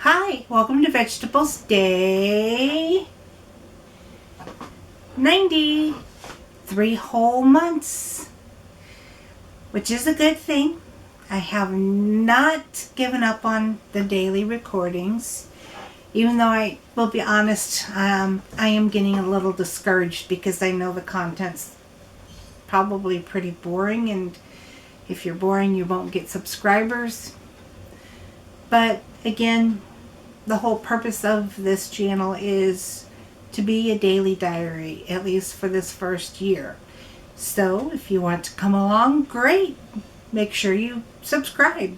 Hi, welcome to Vegetables Day 90. 3 whole months, which is a good thing. I have not given up on the daily recordings, even though I will be honest, I am getting a little discouraged because I know the content's probably pretty boring, and if you're boring, you won't get subscribers. But again, the whole purpose of this channel is to be a daily diary, at least for this first year. So if you want to come along, great. Make sure you subscribe.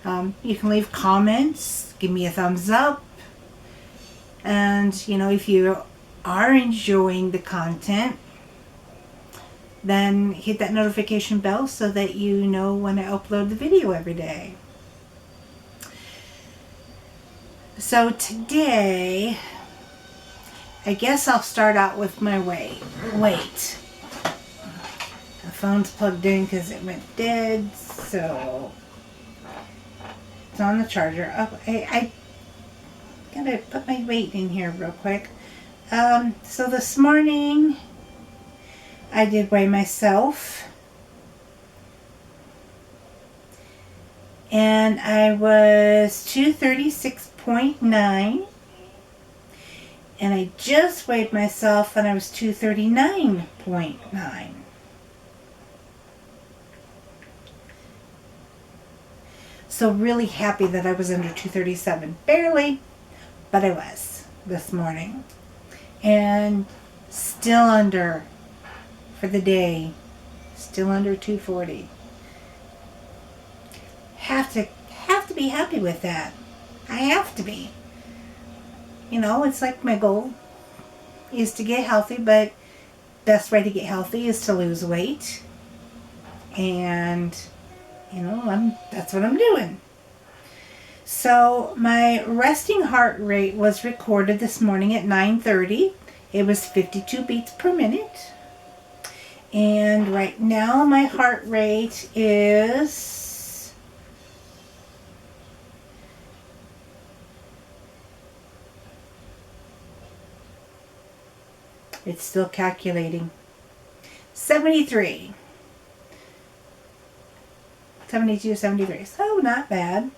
You can leave comments, give me a thumbs up. And, if you are enjoying the content, then hit that notification bell so that you know when I upload the video every day. So today, I guess I'll start out with my weight. The phone's plugged in because it went dead, so it's on the charger. Oh, I gotta put my weight in here real quick. So this morning, I did weigh myself. And I was 236.9. And I just weighed myself and I was 239.9. So really happy that I was under 237. Barely, but I was this morning. And still under for the day. Still under 240. Have to be happy with that. I have to be. It's like my goal is to get healthy, but best way to get healthy is to lose weight. And that's what I'm doing. So my resting heart rate was recorded this morning at 9:30. It was 52 beats per minute. And right now my heart rate is it's still calculating. 73. 72, 73. So not bad.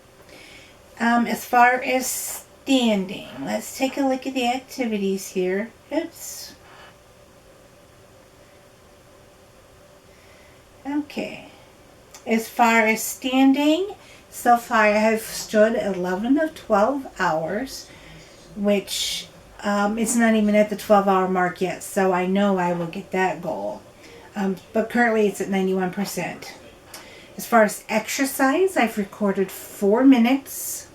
As far as standing, let's take a look at the activities here. Oops. Okay. As far as standing, so far I have stood 11 of 12 hours, which it's not even at the 12-hour mark yet, so I know I will get that goal. But currently it's at 91%. As far as exercise, I've recorded 4 minutes,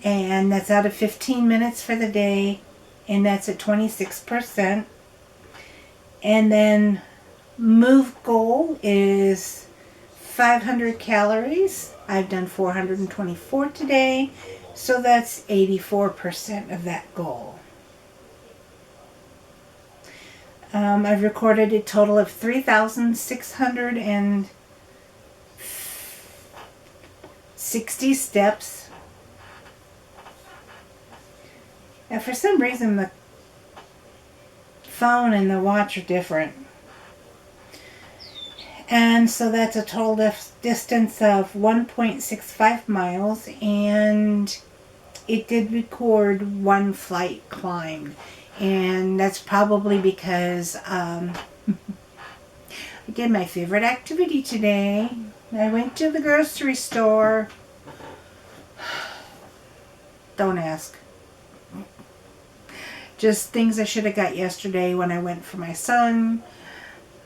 and that's out of 15 minutes for the day, and that's at 26%. And then move goal is 500 calories. I've done 424 today. So that's 84% of that goal. I've recorded a total of 3,660 steps. And for some reason the phone and the watch are different. And so that's a total distance of 1.65 miles, and it did record 1 flight climbed. And that's probably because I did my favorite activity today. I went to the grocery store. Don't ask. Just things I should have got yesterday when I went for my son,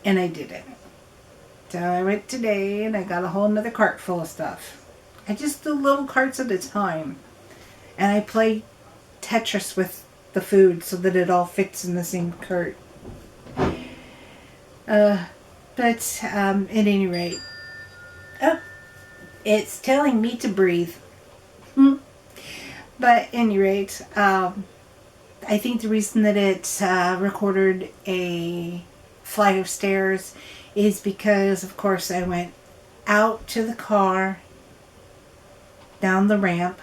and I didn't. So I went today and I got a whole nother cart full of stuff. I just do little carts at a time. And I play Tetris with the food so that it all fits in the same cart. But at any rate, it's telling me to breathe. But at any rate, I think the reason that it recorded a flight of stairs is because, of course, I went out to the car, down the ramp,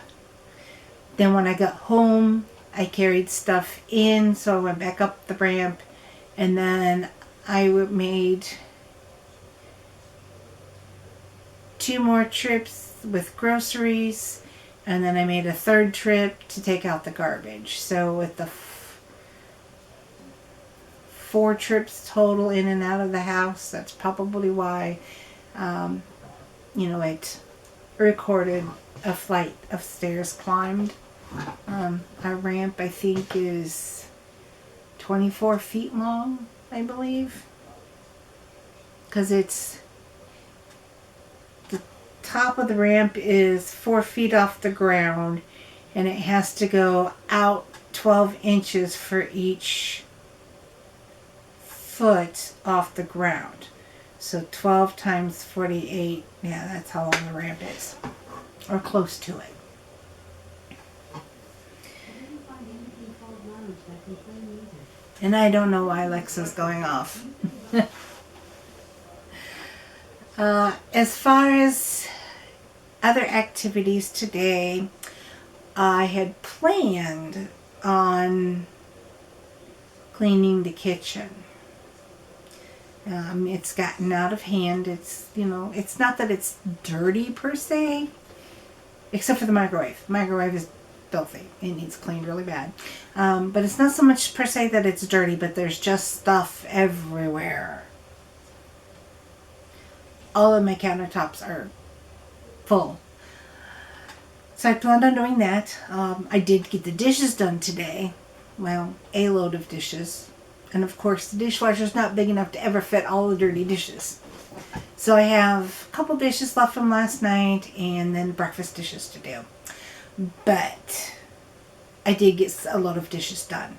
Then when I got home, I carried stuff in, so I went back up the ramp, and then I made 2 more trips with groceries, and then I made a 3rd trip to take out the garbage. So with the 4 trips total in and out of the house, that's probably why, it recorded a flight of stairs climbed. Our ramp, I think, is 24 feet long, I believe. Because the top of the ramp is 4 feet off the ground, and it has to go out 12 inches for each foot off the ground. So 12 times 48, yeah, that's how long the ramp is. Or close to it. And I don't know why Alexa's going off. As far as other activities today, I had planned on cleaning the kitchen. It's gotten out of hand. It's not that it's dirty per se, except for the microwave. The microwave is filthy. It needs cleaned really bad. But it's not so much per se that it's dirty, but there's just stuff everywhere. All of my countertops are full. So I planned on doing that. I did get the dishes done today. Well, a load of dishes. And of course, the dishwasher's not big enough to ever fit all the dirty dishes. So I have a couple dishes left from last night, and then breakfast dishes to do. But I did get a lot of dishes done.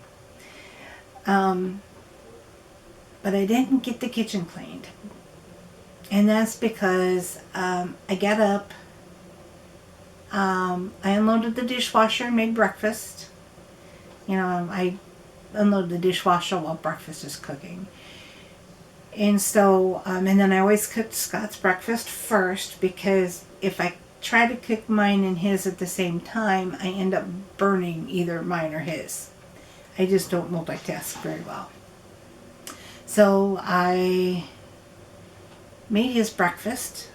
But I didn't get the kitchen cleaned. And that's because I got up, I unloaded the dishwasher and made breakfast. I unload the dishwasher while breakfast is cooking. And so, and then I always cook Scott's breakfast first, because if I try to cook mine and his at the same time, I end up burning either mine or his. I just don't multitask very well. So I made his breakfast.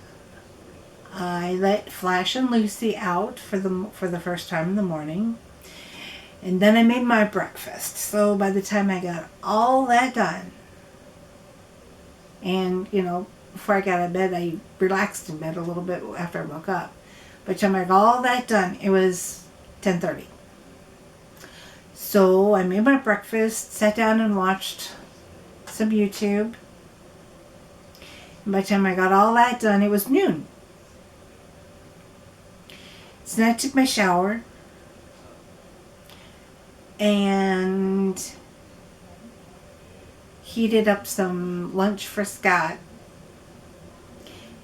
I let Flash and Lucy out for the first time in the morning. And then I made my breakfast. So by the time I got all that done, and, before I got out of bed, I relaxed in bed a little bit after I woke up. By the time I got all that done, it was 10:30. So I made my breakfast, sat down and watched some YouTube. And by the time I got all that done, it was noon. So then I took my shower and heated up some lunch for Scott.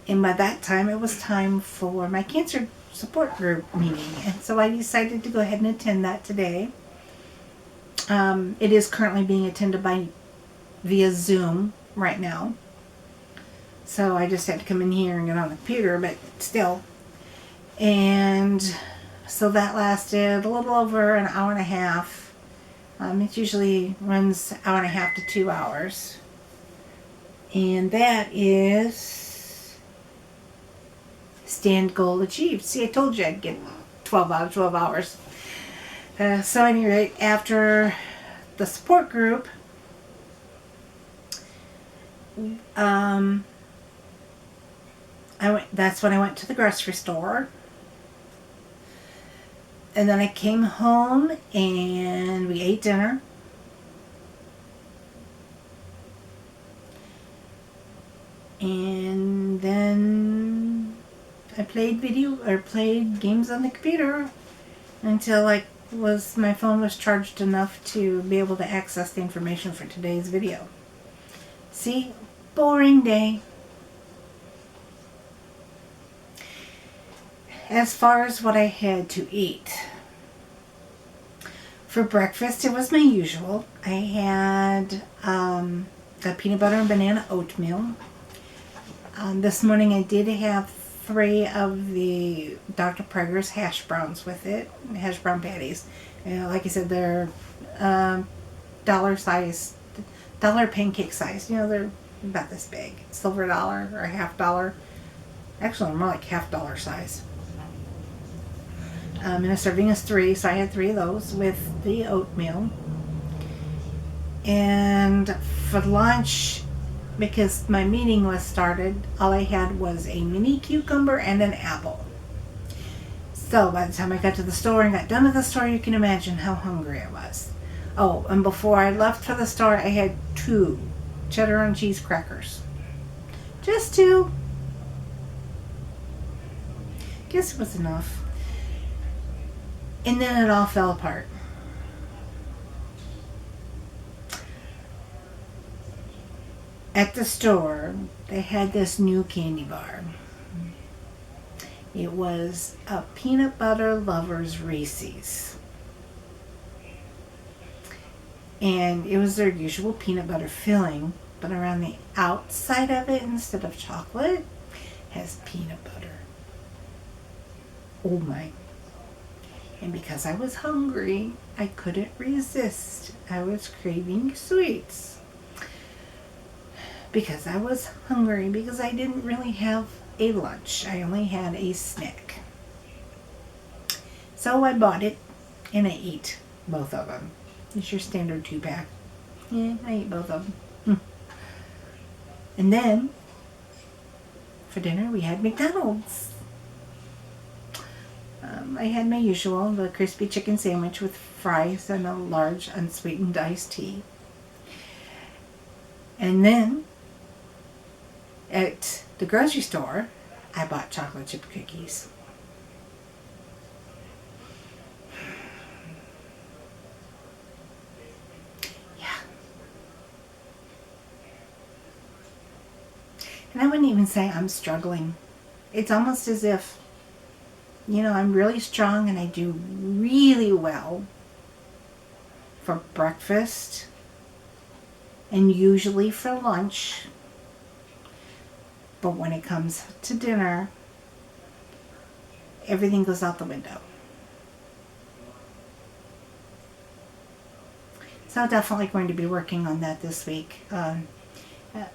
And by that time, it was time for my cancer support group meeting. And so I decided to go ahead and attend that today. It is currently being attended via Zoom right now. So I just had to come in here and get on the computer, but still. And so that lasted a little over an hour and a half. It usually runs an hour and a half to 2 hours. And that is stand goal achieved. See, I told you I'd get 12 out of 12 hours. So anyway, after the support group, that's when I went to the grocery store. And then I came home and we ate dinner. And then I played games on the computer until my phone was charged enough to be able to access the information for today's video. See? Boring day. As far as what I had to eat. For breakfast, it was my usual. I had a peanut butter and banana oatmeal. This morning I did have 3 of the Dr. Prager's hash browns with it, hash brown patties. Like I said, they're dollar size, dollar pancake size. They're about this big, silver dollar or $half. Actually, more like $half size. And a serving is 3, so I had 3 of those with the oatmeal. And for lunch, because my meeting was started, all I had was a mini cucumber and an apple. So by the time I got to the store and got done at the store, you can imagine how hungry I was. Oh, and before I left for the store, I had 2 cheddar and cheese crackers. Just 2. Guess it was enough. And then it all fell apart. At the store, they had this new candy bar. It was a peanut butter lover's Reese's. And it was their usual peanut butter filling, but around the outside of it, instead of chocolate, has peanut butter. Oh my. And because I was hungry, I couldn't resist. I was craving sweets. Because I was hungry, because I didn't really have a lunch. I only had a snack. So I bought it, and I ate both of them. It's your standard 2-pack. Yeah, I ate both of them. And then, for dinner, we had McDonald's. I had my usual, the crispy chicken sandwich with fries and a large unsweetened iced tea. And then, at the grocery store, I bought chocolate chip cookies. Yeah. And I wouldn't even say I'm struggling. It's almost as if, I'm really strong and I do really well for breakfast and usually for lunch. But when it comes to dinner, everything goes out the window. So definitely going to be working on that this week.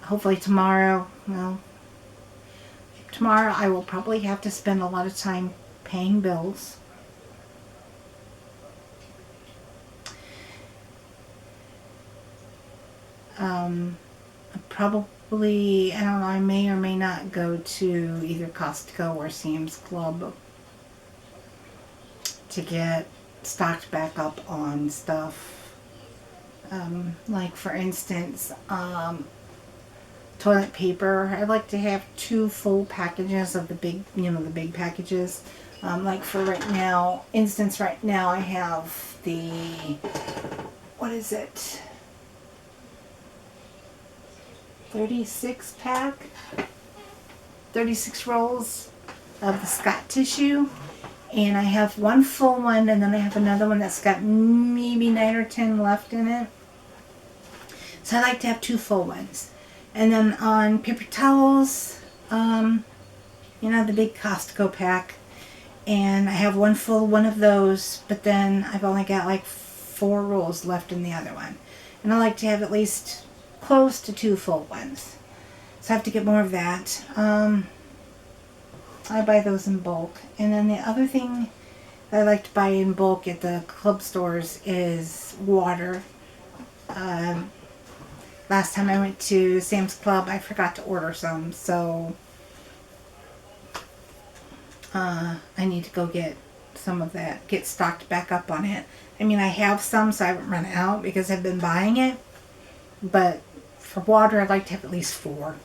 Hopefully tomorrow, tomorrow I will probably have to spend a lot of time paying bills. Probably, I don't know, I may or may not go to either Costco or Sam's Club to get stocked back up on stuff. Like for instance, toilet paper. I'd like to have 2 full packages of the big, the big packages. Like for right now, right now I have the, what is it? 36 pack, 36 rolls of the Scott tissue, and I have 1 full one, and then I have another one that's got maybe 9 or 10 left in it. So I like to have 2 full ones. And then on paper towels, the big Costco pack, and I have 1 full one of those, but then I've only got like 4 rolls left in the other one. And I like to have at least close to 2 full ones. So I have to get more of that. I buy those in bulk. And then the other thing that I like to buy in bulk at the club stores is water. Last time I went to Sam's Club, I forgot to order some, so I need to go get some of that, get stocked back up on it. I mean, I have some, so I haven't run out because I've been buying it, but for water, I'd like to have at least 4.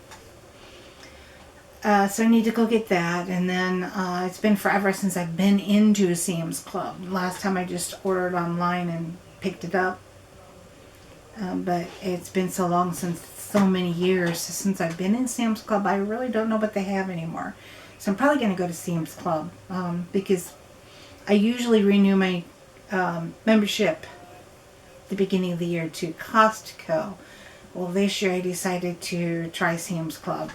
So I need to go get that, and then it's been forever since I've been into Sam's Club. Last time I just ordered online and picked it up, but it's been so long, so many years since I've been in Sam's Club, I really don't know what they have anymore. So I'm probably going to go to Sam's Club because I usually renew my membership at the beginning of the year to Costco. Well, this year I decided to try Sam's Club.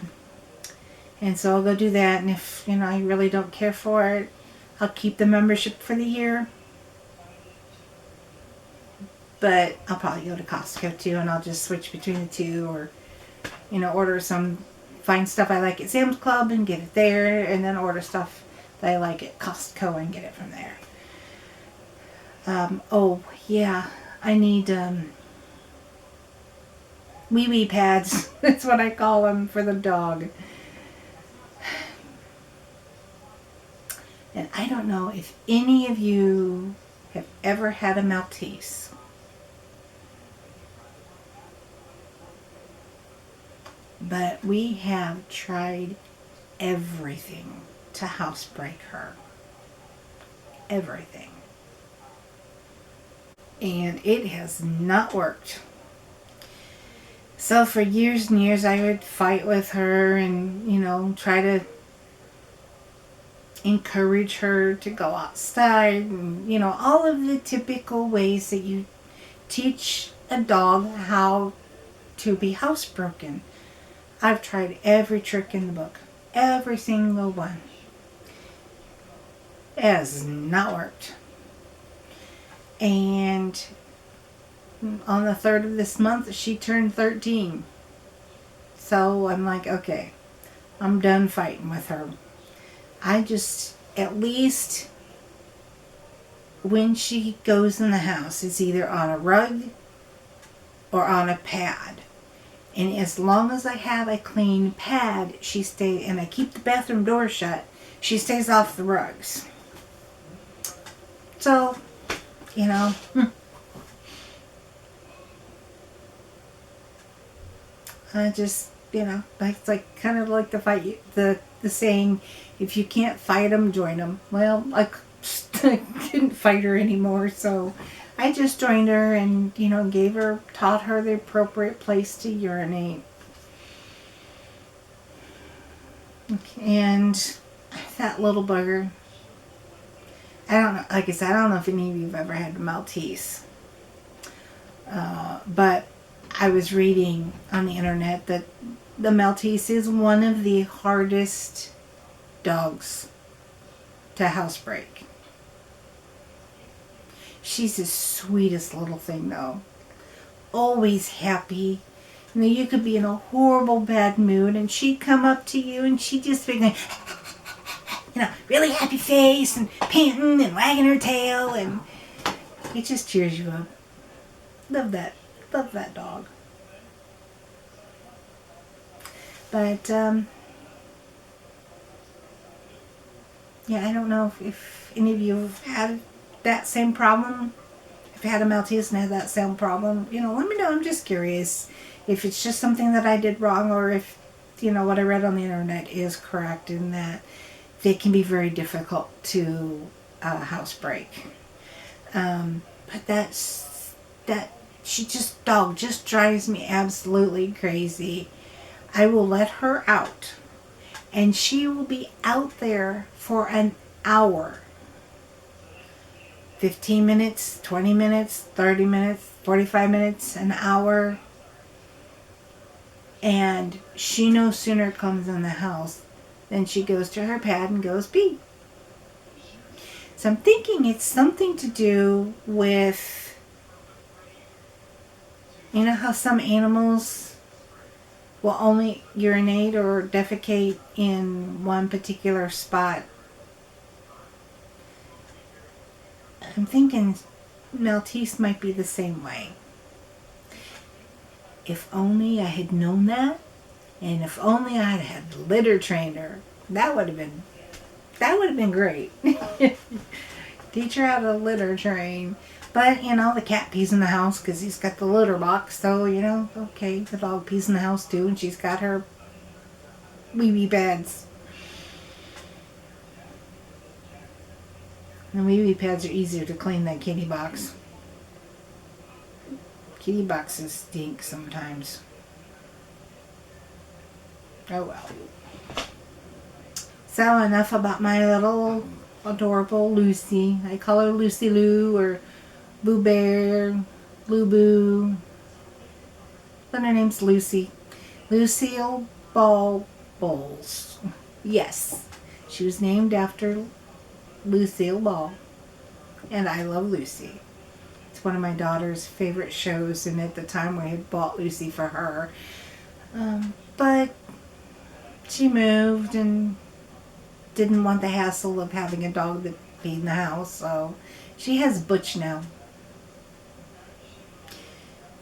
And so I'll go do that. And if, I really don't care for it, I'll keep the membership for the year. But I'll probably go to Costco too, and I'll just switch between the two, or, order find stuff I like at Sam's Club and get it there, and then order stuff that I like at Costco and get it from there. Oh, yeah, I need wee pads. That's what I call them for the dog. And I don't know if any of you have ever had a Maltese. But we have tried everything to housebreak her. Everything. And it has not worked. So for years and years I would fight with her and, try to encourage her to go outside and, all of the typical ways that you teach a dog how to be housebroken. I've tried every trick in the book. Every single one. It has not worked. And on the 3rd of this month, she turned 13. So I'm like, okay, I'm done fighting with her. I just, at least when she goes in the house, it's either on a rug or on a pad. And as long as I have a clean pad, she stays, and I keep the bathroom door shut, she stays off the rugs. So, I just, it's like kind of like the saying, if you can't fight them, join them. Well, I couldn't fight her anymore, so I just joined her and, taught her the appropriate place to urinate. And that little bugger, I don't know, like I said, I don't know if any of you have ever had a Maltese. But I was reading on the internet that the Maltese is one of the hardest dogs to housebreak. She's the sweetest little thing, though. Always happy. You could be in a horrible bad mood and she'd come up to you and she'd just be going, really happy face and panting and wagging her tail, and it just cheers you up. Love that dog. But I don't know if any of you have had that same problem. If you had a Maltese and had that same problem, let me know. I'm just curious if it's just something that I did wrong, or if what I read on the internet is correct in that they can be very difficult to housebreak. But that dog just drives me absolutely crazy. I will let her out, and she will be out there for an hour. 15 minutes, 20 minutes, 30 minutes, 45 minutes, an hour. And she no sooner comes in the house than she goes to her pad and goes pee. So I'm thinking it's something to do with, how some animals will only urinate or defecate in one particular spot. I'm thinking Maltese might be the same way. If only I had known that, and if only I had had a litter trainer, that would have been great. Teach her how to litter train. But, the cat pees in the house because he's got the litter box. So, okay, the dog pees in the house too, and she's got her wee pads. And wee pads are easier to clean than kitty box. Kitty boxes stink sometimes. Oh well. So enough about my little adorable Lucy. I call her Lucy Lou or Boo Bear, Lou Boo. But her name's Lucy. Lucille Ball Bowles. Yes, she was named after Lucille Ball, and I love Lucy. It's one of my daughter's favorite shows, and at the time we had bought Lucy for her. But she moved and didn't want the hassle of having a dog that be in the house, so she has Butch now.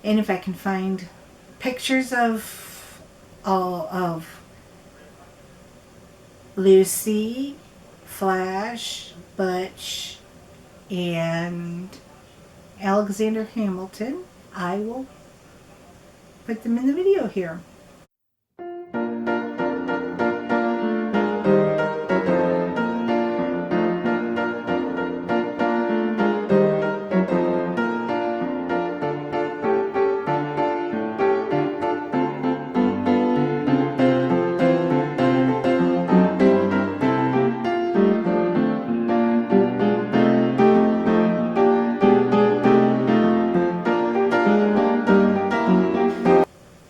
And if I can find pictures of all of Lucy, Flash, Butch, and Alexander Hamilton, I will put them in the video here.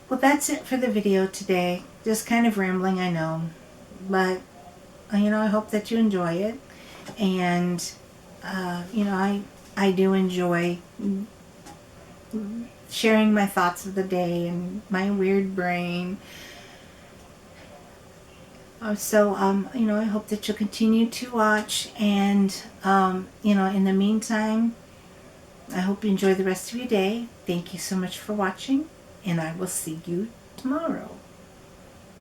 Well, that's it for the video today. Just kind of rambling, I know. But, I hope that you enjoy it. And, I do enjoy sharing my thoughts of the day and my weird brain. So, I hope that you'll continue to watch. And, in the meantime, I hope you enjoy the rest of your day. Thank you so much for watching. And I will see you tomorrow.